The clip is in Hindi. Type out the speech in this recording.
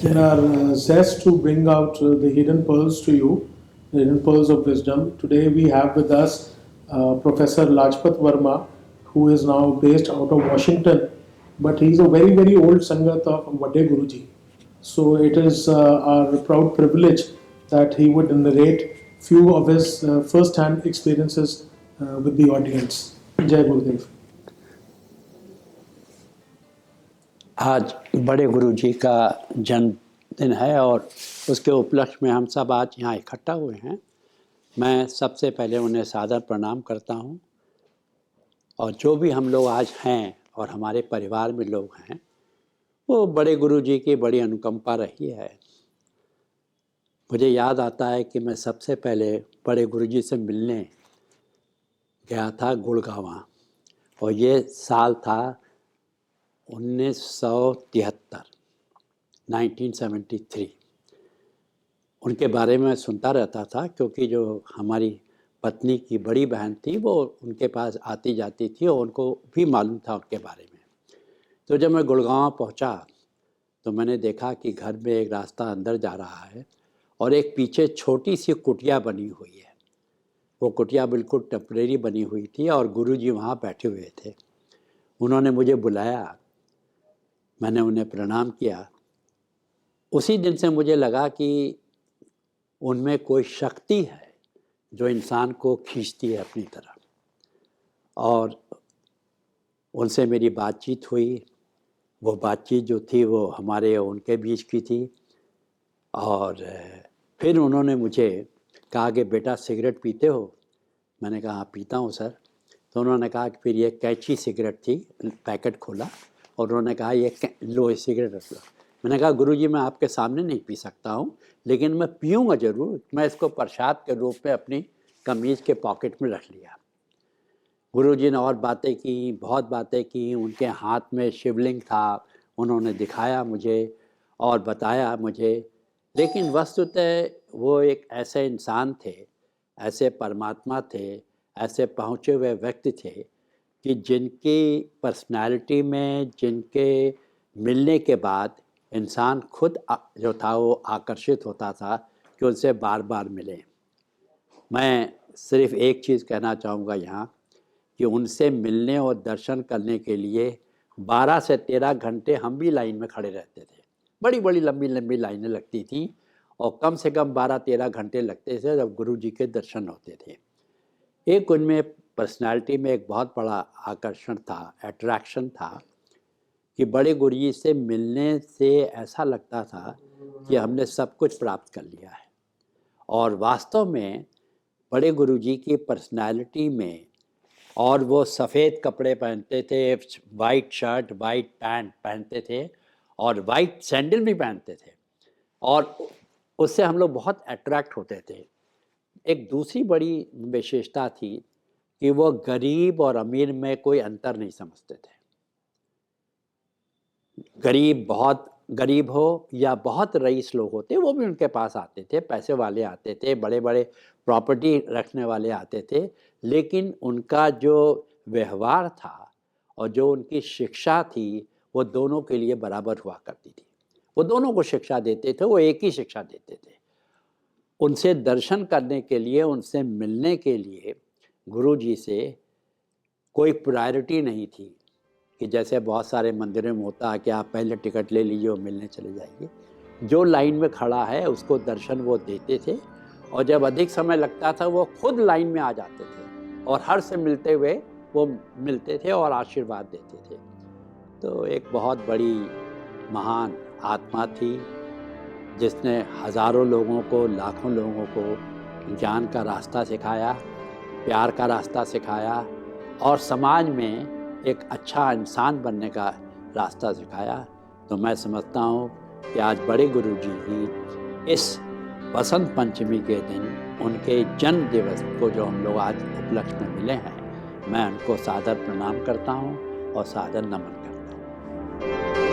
In our zest to bring out the hidden pearls to you, the hidden pearls of wisdom, today we have with us Professor Lajpat Verma, who is now based out of Washington, but he's a very, very old Sangat of Vade Guruji. So it is our proud privilege that he would narrate few of his first-hand experiences with the audience. Jai Gurudev. आज बड़े गुरु जी का जन्मदिन है और उसके उपलक्ष्य में हम सब आज यहाँ इकट्ठा हुए हैं। मैं सबसे पहले उन्हें सादर प्रणाम करता हूँ और जो भी हम लोग आज हैं और हमारे परिवार में लोग हैं, वो बड़े गुरु जी की बड़ी अनुकंपा रही है। मुझे याद आता है कि मैं सबसे पहले बड़े गुरु जी से मिलने गया था गुड़गांव, और ये साल था 1973। उनके बारे में सुनता रहता था क्योंकि जो हमारी पत्नी की बड़ी बहन थी वो उनके पास आती जाती थी और उनको भी मालूम था उनके बारे में। तो जब मैं गुड़गांव पहुंचा तो मैंने देखा कि घर में एक रास्ता अंदर जा रहा है और एक पीछे छोटी सी कुटिया बनी हुई है। वो कुटिया बिल्कुल टेम्परेरी बनी हुई थी और गुरुजी वहाँ बैठे हुए थे। उन्होंने मुझे बुलाया, मैंने उन्हें प्रणाम किया। उसी दिन से मुझे लगा कि उनमें कोई शक्ति है जो इंसान को खींचती है अपनी तरफ, और उनसे मेरी बातचीत हुई। वो बातचीत जो थी वो हमारे उनके बीच की थी। और फिर उन्होंने मुझे कहा कि बेटा सिगरेट पीते हो? मैंने कहा हाँ पीता हूँ सर। तो उन्होंने कहा कि फिर ये कैची सिगरेट थी, पैकेट खोला और उन्होंने कहा ये लो ये सिगरेट रख लो। मैंने कहा गुरुजी मैं आपके सामने नहीं पी सकता हूँ, लेकिन मैं पीऊँगा ज़रूर। मैं इसको प्रसाद के रूप में अपनी कमीज़ के पॉकेट में रख लिया। गुरुजी ने और बातें की, बहुत बातें की। उनके हाथ में शिवलिंग था, उन्होंने दिखाया मुझे और बताया मुझे। लेकिन वस्तुतः वो एक ऐसे इंसान थे, ऐसे परमात्मा थे, ऐसे पहुँचे हुए व्यक्ति थे कि जिनकी पर्सनालिटी में, जिनके मिलने के बाद इंसान खुद जो था वो आकर्षित होता था कि उनसे बार बार मिले। मैं सिर्फ एक चीज़ कहना चाहूँगा यहाँ कि उनसे मिलने और दर्शन करने के लिए 12 से 13 घंटे हम भी लाइन में खड़े रहते थे। बड़ी बड़ी लंबी लंबी लाइनें लगती थीं और कम से कम 12-13 घंटे लगते थे जब गुरु जी के दर्शन होते थे। एक उनमें पर्सनालिटी में एक बहुत बड़ा आकर्षण था, अट्रैक्शन था कि बड़े गुरु जी से मिलने से ऐसा लगता था कि हमने सब कुछ प्राप्त कर लिया है। और वास्तव में बड़े गुरु जी की पर्सनालिटी में, और वो सफ़ेद कपड़े पहनते थे, वाइट शर्ट वाइट पैंट पहनते थे और वाइट सैंडल भी पहनते थे, और उससे हम लोग बहुत अट्रैक्ट होते थे। एक दूसरी बड़ी विशेषता थी कि वो गरीब और अमीर में कोई अंतर नहीं समझते थे। गरीब बहुत गरीब हो या बहुत रईस लोग होते, वो भी उनके पास आते थे। पैसे वाले आते थे, बड़े बड़े प्रॉपर्टी रखने वाले आते थे, लेकिन उनका जो व्यवहार था और जो उनकी शिक्षा थी वो दोनों के लिए बराबर हुआ करती थी। वो दोनों को शिक्षा देते थे, वो एक ही शिक्षा देते थे। उनसे दर्शन करने के लिए, उनसे मिलने के लिए गुरु जी से कोई प्रायोरिटी नहीं थी कि जैसे बहुत सारे मंदिरों में होता है कि आप पहले टिकट ले लीजिए और मिलने चले जाइए। जो लाइन में खड़ा है उसको दर्शन वो देते थे, और जब अधिक समय लगता था वो खुद लाइन में आ जाते थे और हर से मिलते हुए वो मिलते थे और आशीर्वाद देते थे। तो एक बहुत बड़ी महान आत्मा थी जिसने हज़ारों लोगों को, लाखों लोगों को ज्ञान का रास्ता सिखाया, प्यार का रास्ता सिखाया और समाज में एक अच्छा इंसान बनने का रास्ता सिखाया। तो मैं समझता हूँ कि आज बड़े गुरु जी की इस बसंत पंचमी के दिन, उनके जन्म दिवस को जो हम लोग आज उपलक्ष्य में मिले हैं, मैं उनको सादर प्रणाम करता हूँ और सादर नमन करता हूँ।